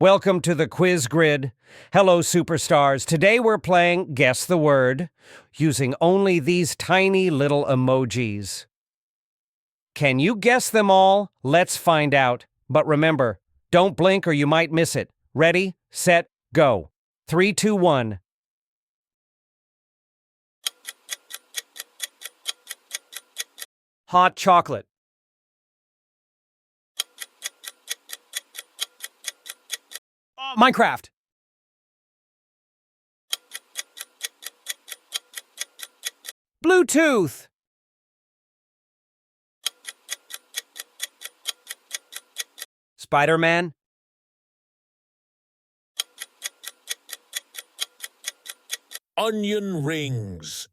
Welcome to the quiz grid. Hello, superstars. Today we're playing Guess the Word, using only these tiny little emojis. Can you guess them all? Let's find out. But remember, don't blink or you might miss it. Ready, set, go. 3, 2, 1. Hot chocolate. Minecraft. Bluetooth. Spider-Man. Onion rings.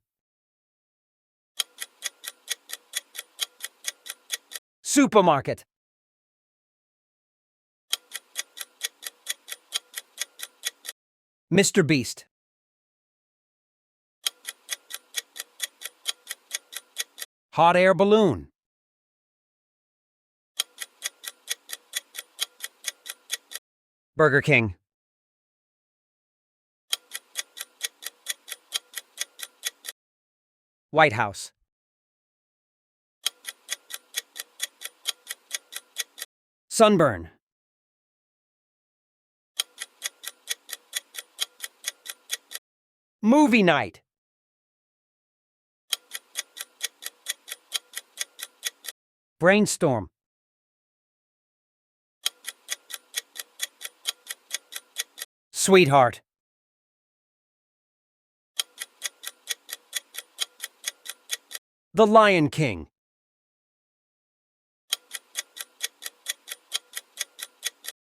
Supermarket. Mr. Beast. Hot air balloon. Burger King. White House. Sunburn. Movie night. Brainstorm. Sweetheart. The Lion King.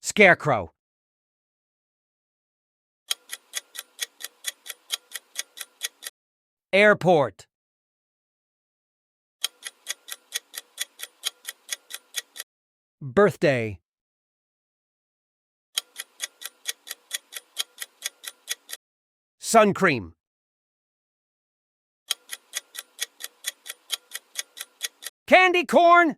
Scarecrow. Airport. Birthday. Sun cream. Candy corn.